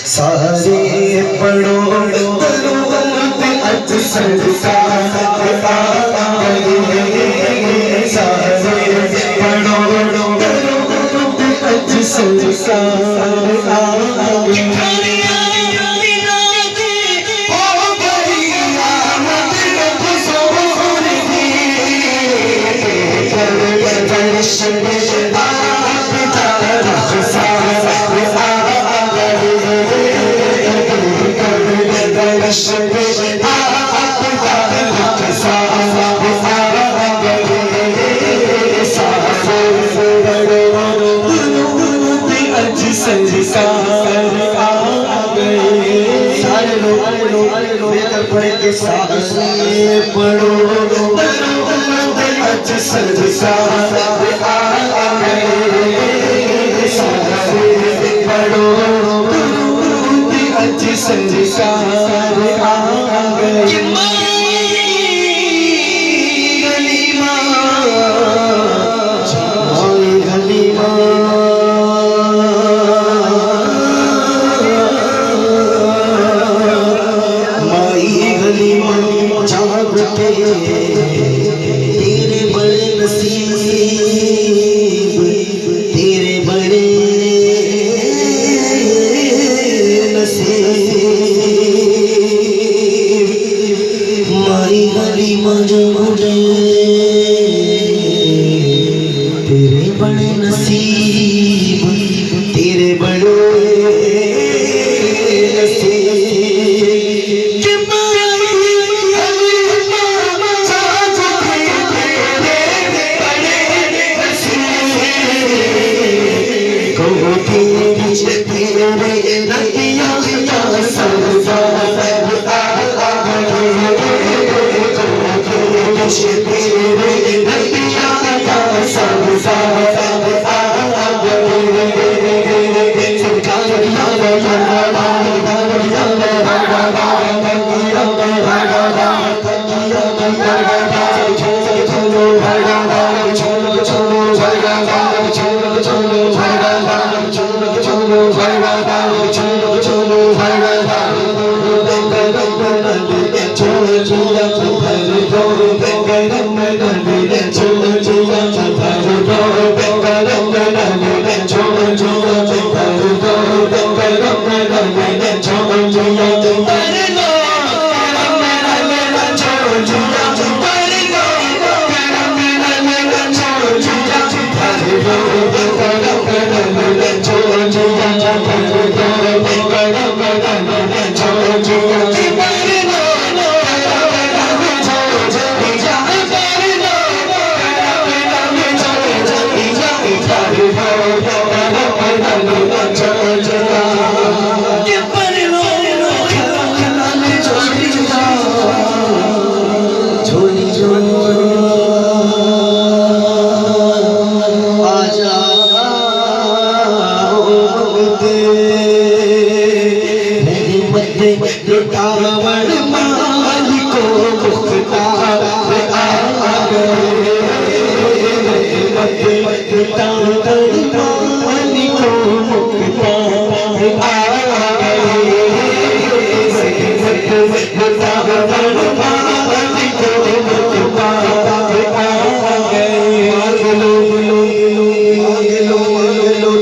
سارے پڑھو درود اج سرکار سارے پڑھو درود اج سرکار سارے پڑھو درود اج سرکار آ گئے سارے پڑھو درود اج سرکار آ گئے تیرے بڑے نصیب تیرے بڑے نصیب مائی حلیمہ جاگے تیرے بڑے نصیب تیرے بڑے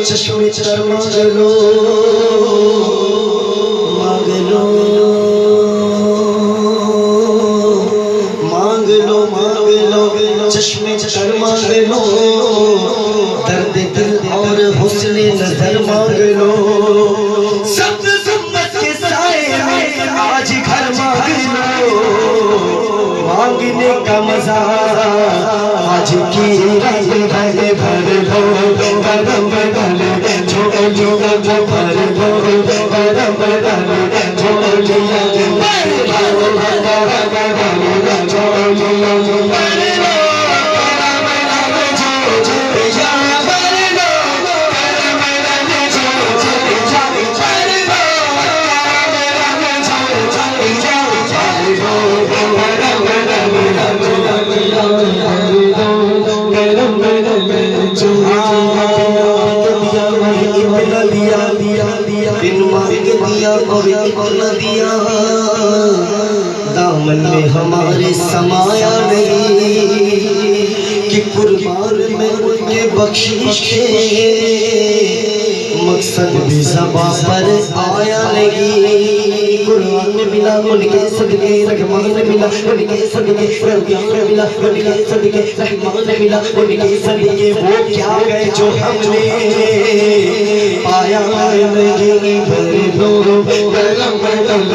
چشمے چر مانگ لو مانگ لو مانگ لو مانگ لو چشمے چر مانگ لو درد دل اور حسن نظر مانگ لو سب سمت کے سائے میں آج گھر مانگ لو مانگنے کا مزہ آج کی رات بھر بھر لو قدم بدل چھوڑ جو بھر لو قدم بدل چھوڑ لیا چھوڑ لیا ہمارے سمایا نہیں کہ قربان میں ان کے بخشش کے مقصد بھی زباں پر آیا نہیں قرآن میں ملا ان کے صدقے رحمان میں ملا ان کے صدقے رحمان میں ملا ان کے صدقے رحمان میں ملا ان کے صدقے وہ کیا گئے جو ہم نے پایا نہیں بھلو بلم بلم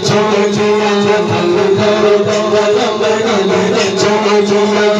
چھوڑ چھوڑ بلم بلم چھوڑ چھوڑ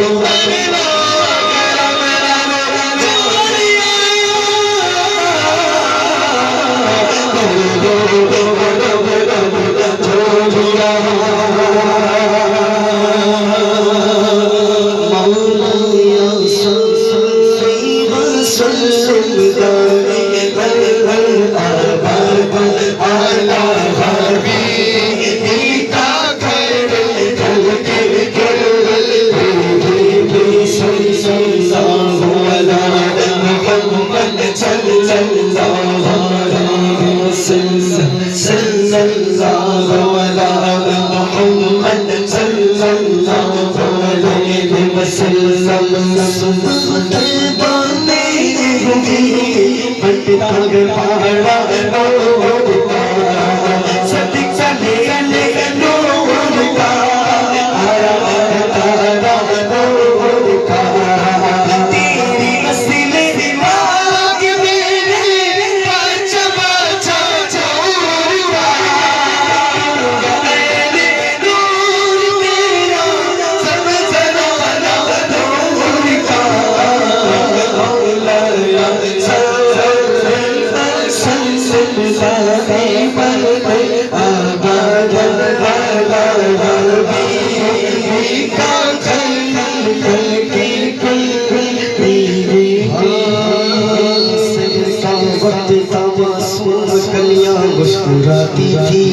مسکراتی تھی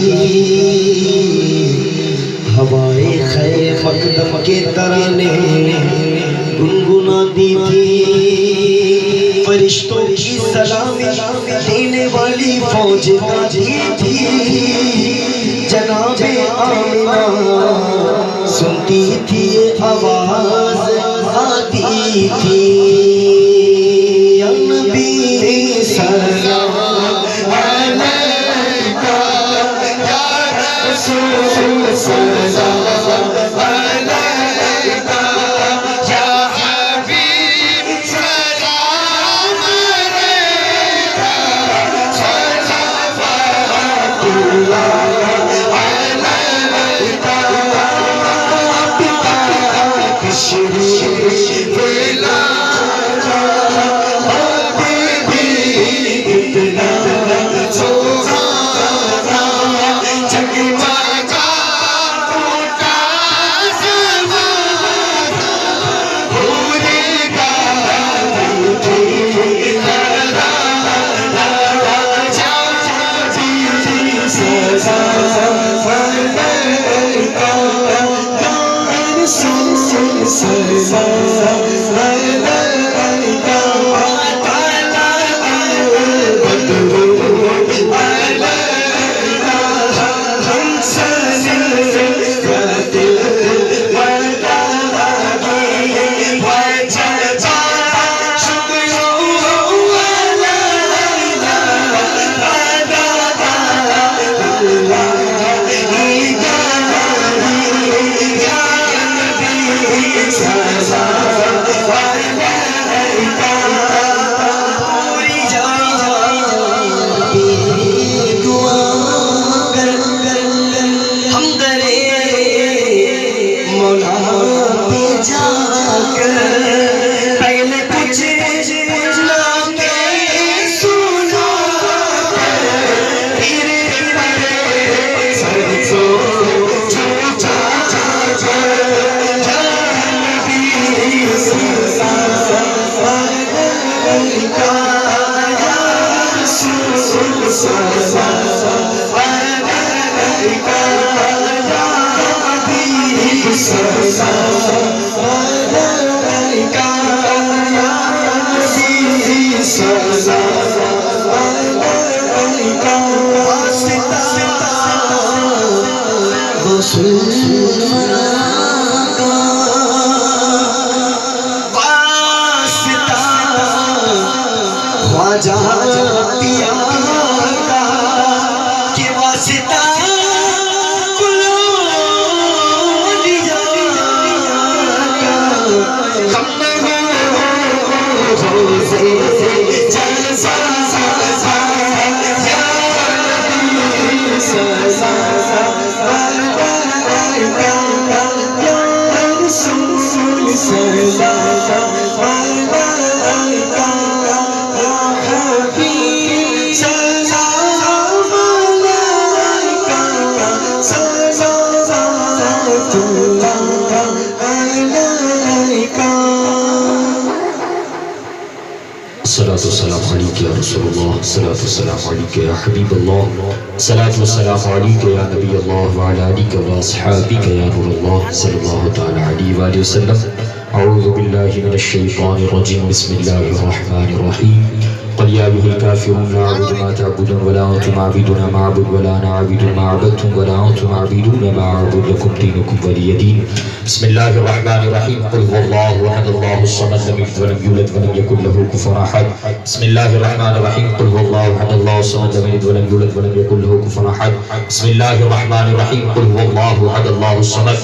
ہوائے خیر مقدم کے ترانے گنگناتی تھی فرشتوں کی سلامی دینے والی فوج ناچتی تھی جناب آمنہ سنتی تھی آواز آتی تھی یا نبی سلام الصلاة والسلام عليك يا رسول الله، الصلاة والسلام عليك يا حبيب الله، الصلاة والسلام عليك يا نبي الله وعلى آلك وأصحابك يا نور الله صلى الله تعالى عليه وآله وسلم. أعوذ بالله من الشيطان الرجيم، بسم الله الرحمن الرحيم. قل يا أيها الكافرون لا أعبد ما تعبدون ولا أنتم عابدون ما أعبد ولا أنا عابد ما عبدتم ولا أنتم عابدون ما أعبد لكم دينكم ولي دين. بسم الله الرحمن الرحيم. قل هو الله أحد الله الصمد لم يلد ولم يولد ولم يكن له كفوا أحد. بسم الله الرحمن الرحيم. قل هو الله أحد الله الصمد لم يلد ولم يولد ولم يكن له كفوا أحد. بسم الله الرحمن الرحيم. قل هو الله أحد الله الصمد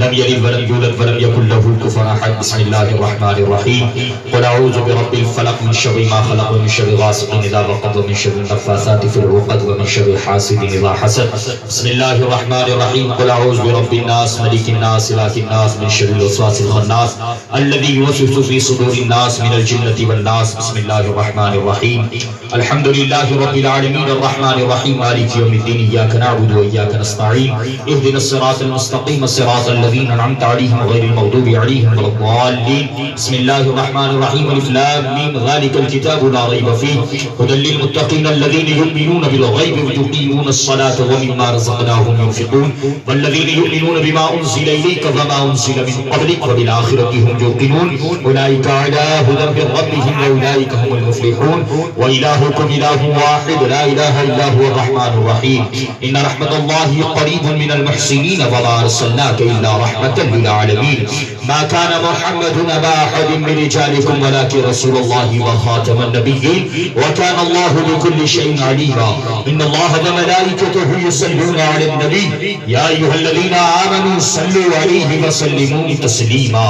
لم يلد ولم يولد ولم يكن له كفوا أحد. بسم الله الرحمن الرحيم. قل أعوذ برب الفلق من شر ما خلق ومن شر غاسق إذا وقب ومن شر النفاثات في العقد ومن شر حاسد إذا حسد. بسم الله الرحمن الرحيم. قل أعوذ برب الناس ملك الناس إله الناس من شر الوسواس الخناس الذي يوسوس في صدور الناس من الجنة والناس. بسم الله الرحمن الرحيم. الحمد لله رب العالمين الرحمن الرحيم مالك يوم الدين إياك نعبد وإياك نستعين اهدنا الصراط المستقيم صراط الذين أنعمت عليهم غير المغضوب عليهم ولا الضالين. بسم الله الرحمن الرحيم. ألف لام ميم ذلك الكتاب لا ريب فيه هدى للمتقين الذين يؤمنون بالغيب ويقيمون الصلاة ومما رزقناهم ينفقون والذين يؤمنون بما أنزل إليك وما أنزل من قبلك وبالآخرة هم يوقنون أولئك على هدى من ربهم وأولئك هم المفلحون. وإلهكم إله واحد لا إله إلا هو الرحمن الرحيم. إن رحمة الله قريب من المحسنين وما أرسلناك إلا رحمة للعالمين. ما كان محمد أبا أحد من رجالكم ولكن رسول الله وخاتم النبيين وكان الله بكل شيء عليما. إن الله وملائكته يصلون على النبي يا أيها الذين آمنوا صلوا عليه وسلموا تسليما.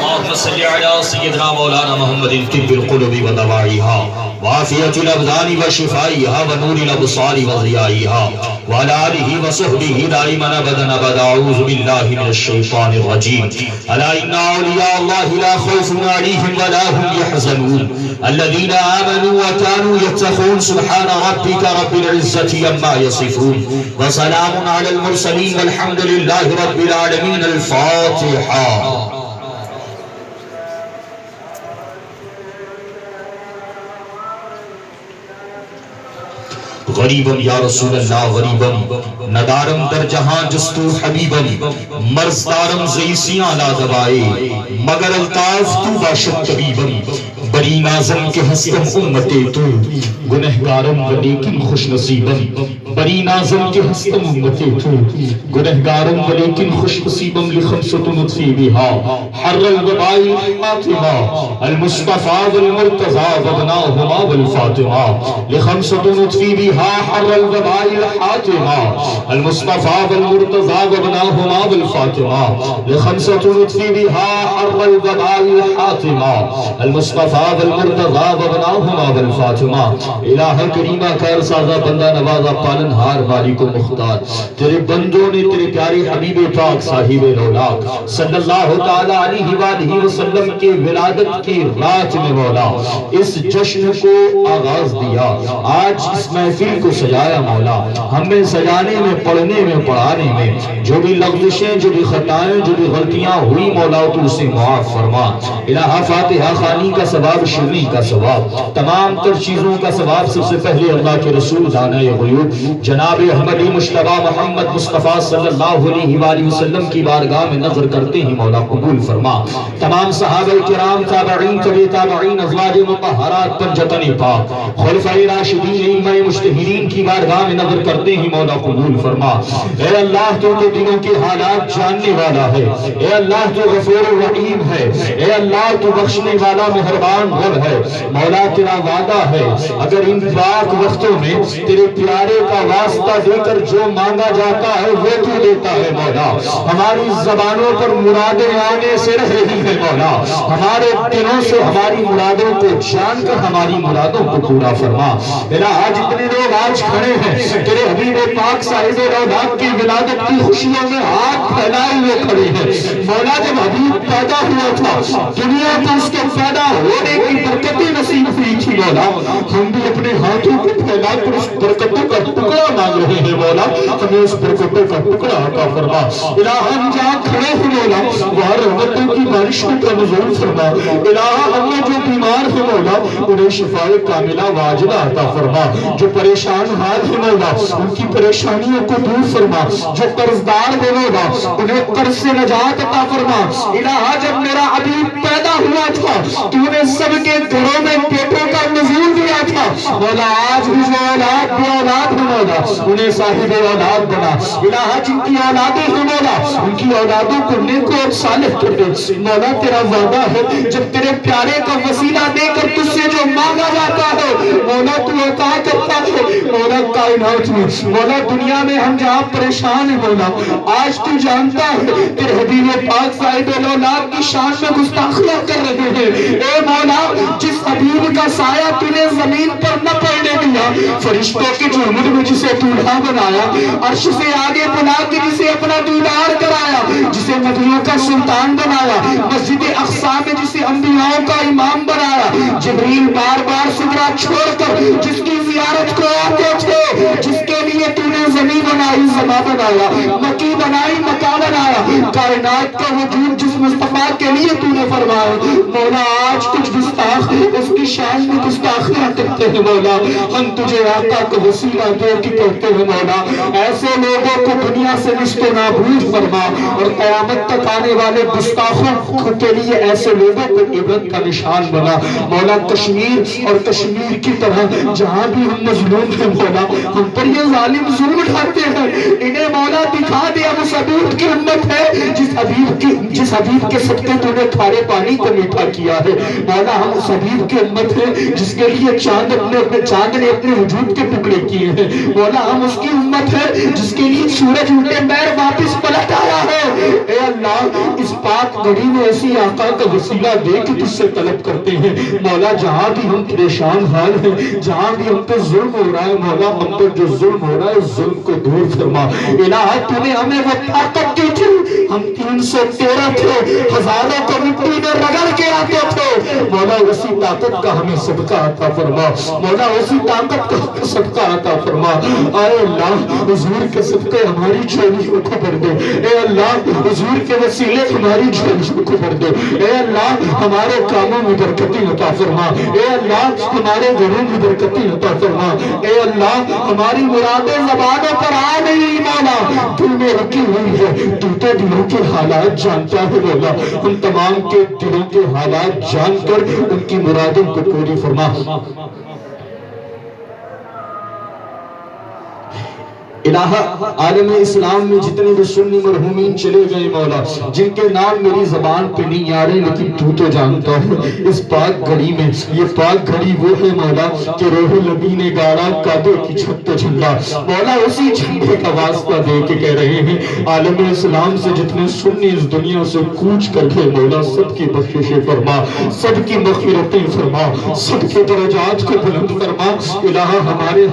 اللهم صل على سيدنا مولانا محمد طب القلوب ودوائها وعافية الأبدان وشفائها ونور الأبصار وضيائها وعلى آله وصحبه دائما أبدا أبدا. أعوذ بالله من الشيطان الرجيم. ألا إن أولياء الله لا خوف عليهم ولا هم يحزنون الذين آمنوا وكانوا يتقون. سبحان ربك رب العزة عما يصفون وسلام على المرسلين والحمد لله رب العالمين. الفاتحة. غریبم یا رسول اللہ غریبم ندارم در جہاں جستو حبیبم مرزدارم زیسیاں لا دوائے مگر الطاف تو باشد طبیبم. بری نازم کے ہستم امت تو گنہگارم ولیکن خوش نصیبم. بری نازم کے ہستم امت تو گنہگارم ولیکن خوش نصیبم. لخمسۃ نطفی بہا حر الوبائی فاطمہ المصطفیٰ والمرتضیٰ وابناہما والفاطمہ. لخمسۃ نطفی بہا حر الوباء الحاتمة المصطفى والمرتضى وابناهما بالفاطمة. لخمسة نطفي بها حر الوباء الحاتمة المصطفى والمرتضى وابناهما بالفاطمة. الہ کریمہ خیر سازہ بندہ نوازہ پالن ہار مالک و مختار تیرے بندوں نے تیرے پیارے حبیب پاک صاحب لولاک صلی اللہ تعالی علیہ وآلہ وسلم کے ولادت کی رات میں مولا اس جشن کو آغاز دیا. آج اس محفل کو سجایا مولا. ہمیں سجانے میں پڑھنے میں پڑھانے میں جو بھی لغزشیں جو بھی خطائیں جو بھی غلطیاں ہوئی مولا تو اسے معاف فرما. الہ فاتحہ خوانی کا ثواب شرنی کا ثواب تمام تر چیزوں کا ثواب سب سے پہلے اللہ کے رسول دانہ غیوب جناب احمدی مجتبی محمد مصطفیٰ صلی اللہ علیہ وآلہ وسلم کی بارگاہ میں نظر کرتے ہیں مولا قبول فرما. تمام صحابہ کرام تابعین تبع تابعین ازواج مطہرات پنجتن پاک خلفائے راشدین ائمہ مجتہدین کی بارگاہ میں نظر کرتے ہیں مولا قبول فرما. اے اللہ تو دلوں کے حالات جاننے والا ہے. اے اللہ تو غفور الرحیم ہے. اے اللہ تو بخشنے والا مہربان رب ہے. مولا تیرا وعدہ ہے اگر ان پاک وقتوں میں تیرے پیارے کا کا واسطہ دے کر جو مانگا جاتا ہے وہ تو دیتا ہے مولا. ہماری زبانوں پر مرادیں آنے سے رہ رہی ہے مولا. ہمارے دلوں سے ہماری مرادوں کو جان کر ہماری مرادوں کو پورا فرما. الہ جتنے لوگ آج کھڑے ہیں تیرے حبیب پاک صاحب رونق کی ولادت کی خوشیوں میں ہاتھ پھیلائے ہوئے کھڑے ہیں مولا. جب حبیب پیدا ہوا تھا دنیا کو اس کے پیدا ہونے کی برکتیں نصیب ہوئی تھی مولا. ہم بھی اپنے ہاتھوں کو پھیلا کر اس برکتوں کا ٹکڑا مانگ رہے ہیں مولا. ہمیں اس برکتوں کا ٹکڑا عطا فرما. الہ ہم جہاں کھڑے ہیں مولا وہاں رحمتوں کی بارشوں کا نزول فرما. الہ ہم نے جو بیمار ہیں مولا انہیں شفاء کاملہ واجبہ عطا فرما. جو پریشان حال ہیں مولا ان کی پریشانیوں کو دور فرما. جو قرضدار ہیں مولا انہیں قرض سے نجات عطا فرما. الہ جب میرا حبیب پیدا ہوا تھا تو نے سب کے گھروں میں بیٹوں کا نزول دیا تھا مولا. آج بھی جو اولاد بے اولاد ہیں مولا انہیں صاحب اولاد بنا. الہ جن کی اولادیں ہیں مولا ان کی اولادوں کو نیک اور صالح کر دے مولا. تیرا وعدہ ہے جب تیرے پیارے کا وسیلہ دے کر تجھ سے جو مانگا جاتا ہے مولا تو عطا کرتا ہے مولا. کائنات میں مولا دنیا میں ہم جہاں پریشان ہیں مولا آج تو جانتا ہے تیرے حبیب پاک صاحب اولاد کی شان میں گستاخیاں کر رہے ہیں. اے مولا جس حبیب کا سایہ تو نے زمین پر نہ پڑنے دیا فرشتوں کے جھومر میں جسے دولہا بنایا عرش سے آگے بنا کے جسے اپنا دیدار کرایا جسے نبیوں کا سلطان بنایا مسجد اقصی میں جسے انبیاءوں کا امام بنایا. جبریل بار بار سدرا چھوڑ کر جس کی زیارت کو آتے تھے جس کے لیے تو نے زمین بنائی زماں بنایا مکی بنائی مکہ بنایا. کائنات کا وجود جس مصطفیٰ کے لیے تو نے فرمایا مولا آج کچھ گستاخ اس کی شان میں گستاخیاں کرتے ہیں مولا. ہم تجھے آقا کو وسیلہ دے کے کہتے ہیں مولا ایسے لوگوں کو دنیا سے نشت و نابود فرما اور قیامت تک آنے والے گستاخوں کے لیے ایسے لوگوں کو عبرت کا نشان بنا مولا. کشمیر اور کشمیر کی طرح جہاں بھی ہم مظلوم ہیں مولا ہم پر یہ ظالم ظلم اٹھاتے ہیں انہیں مولا دکھا دے اب اس حبیب کی امت ہے جس حبیب کے صدقے تو نے کھارے پانی کو میٹھا کیا ہے مولا. ہم اس حبیب کی امت ہے جس کے لیے چاند نے اپنے وجود کے ٹکڑے کیے ہیں مولا. ہم اس کی امت ہے جس کے لیے سورج الٹے پیر واپس پلٹ آیا ہے. اے اللہ اس پاک گھڑی میں ایسی آقا کا وسیلہ دے کے تجھ سے طلب کرتے ہیں مولا. جہاں بھی ہم پریشان حال ہیں جہاں بھی ہم پہ ظلم ہو رہا ہے مولا ہم پر جو ظلم ہو رہا ہے ظلم کو دور فرما. الہ تو نے ہمیں وہ طاقت دی تھی ہم 313 تھے ہزاروں کو مٹی میں رگڑ کے آتے تھے مولا. اسی طاقت کا ہمیں صدقہ عطا فرما مولا. اسی طاقت کا صدقہ عطا فرما. اے اللہ حضور کے صدقے ہماری جھولیوں کو بھر دے. اے اللہ حضور کے وسیلے ہماری جھولیوں کو بھر دے. اے اللہ ہمارے کاموں میں برکتیں عطا فرما. اے اللہ ہمارے گھروں میں برکتیں عطا فرما. اے اللہ ہماری مرادیں زبانوں پر آ نہیں مولا دل میں رکھی ہوئی ہے تو دلوں کے حالات جانتا ہے مولا. ہم تمام کے دلوں کے حالات جان کر ان کی مرادوں کو پوری فرما. الہ عالم اسلام میں جتنے بھی سنی مرحومین چلے گئے مولا جن کے نام میری زبان پہ نہیں آ رہے لیکن تو جانتا ہے. اس پاک گھڑی میں یہ پاک گھڑی وہ ہے مولا کہ روح نبی نے گاڑا کعبے کی چھت پہ جھنڈا مولا. اسی جھنڈے کا واسطہ دے کے کہہ رہے ہیں عالم اسلام سے جتنے سنی اس دنیا سے کوچ کر گئے مولا سب کی بخششیں فرما سب کی مغفرتیں فرما سب کے درجات کو بلند فرما. الہ ہمارے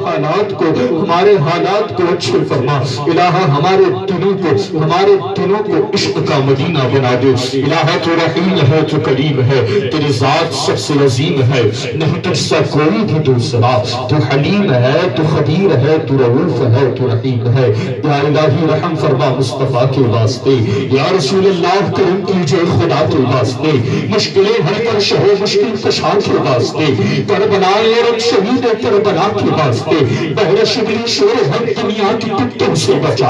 حالات کو اچھے فرما. الہ ہمارے دلوں کو عشق کا مدینہ بنا دے. الہ تو رحیم ہے تو کریم ہے تیری ذات سب سے عظیم ہے نہیں تجھ سا کوئی بھی دوسرا. تو حلیم ہے تو خبیر ہے تو رؤوف ہے تو رحیم ہے. یا الہی رحم فرما مصطفیٰ کے واسطے. یا رسول اللہ کرم کیجئے خدا کے واسطے. مشکلیں حل کر شہ مشکل کشا کے واسطے. کربلا اور شہید کربلا کے واسطے. بہر شبلی شور ہم دنیا دنیا کی کتوں سے بچا،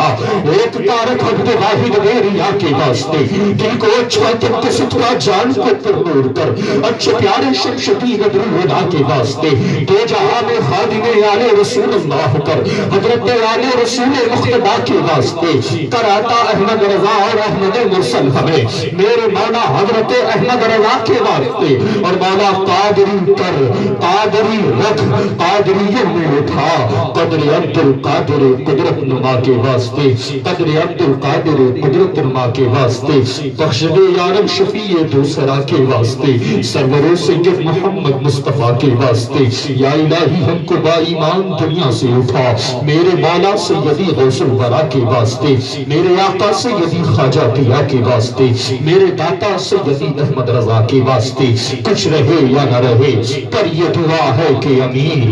ایک تارک عبد واحد میریا کے واسطے دل کو اچھا کے سترا جان کو پرنور کر، اچھے پیارے شمشدی غدرالہدا کے واسطے دو جہاں میں خادم آل رسول اللہ کر، حضرت آل رسول مقتدی کے واسطے کراتا احمد رضا اور احمد مرسل ہمیں میرے مولا حضرت احمد رضا کے واسطے، اور مولا قادری کر، قادری رکھ، قادریوں میں اٹھا، قدر عبد القادر قدرت نما کے واسطے، قدر عبد القادر قدرت نما کے واسطے، بخش دے یا رب شفیع دوسرا کے واسطے، سرور سید محمد مصطفیٰ کے واسطے، یا الہی ہم کو با ایمان دنیا سے اٹھا، میرے مولا سیدی غوث الورا کے واسطے، میرے آقا سیدی خواجہ قیا کے واسطے، میرے داتا سیدی احمد رضا کے واسطے، کچھ رہے یا نہ رہے پر یہ دعا ہے کہ امیر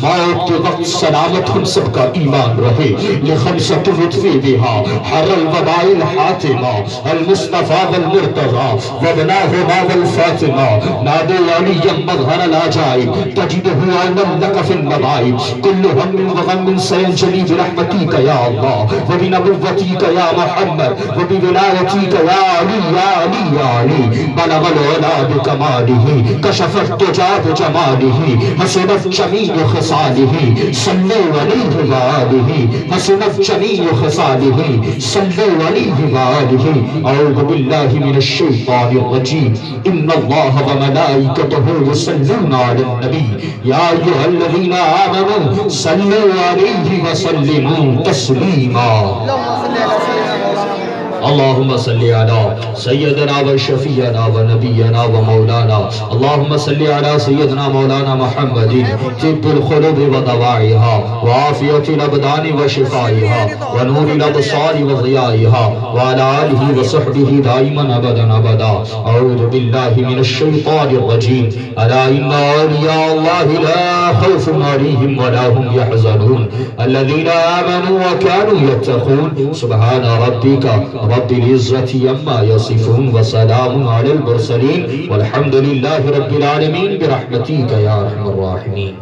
موت کے وقت سلامت ہم سب کا ایمان رہے، لخمسۃ وطفی بہا حر الوباء الحاتمہ المصطفیٰ والمرتضی وابناہما والفاطمہ نادے علی مظہر العجائب تجدہ عونا لک فی النبائب کل ہم وغم سینجلی برحمتیک یا اللہ وبنبوتیک یا محمد وبولایتیک یا علی یا علی یا علی بلغ العلا بکمالہ کشف الدجا بجمالہ حسنت جمیع خصالہ صلی علیہ وآلہ حسنت جمیع خصالہ صلی علیہ وآلہ اعوذ باللہ من الشیطان الرجیم ان اللہ وملائکتہ یصلون علی النبی یا ایھا الذین آمنوا صلوا علیہ وسلموا تسلیما اللهم صل على سيدنا وشفيعنا ونبينا ومولانا اللهم صل على سيدنا مولانا محمد طب القلوب ودواعيها وعافية الأبدان وشفائها ونور الأبصار وضيائها وعلى آله وصحبه دائما أبدا أبدا أعوذ بالله من الشيطان الرجيم ألا إن أولياء الله لا خوف عليهم ولا هم يحزنون الذين آمنوا وكانوا يتقون سبحان ربك رب العزة عما يصفون وسلام على المرسلين والحمد لله رب العالمين برحمتك يا أرحم الراحمين.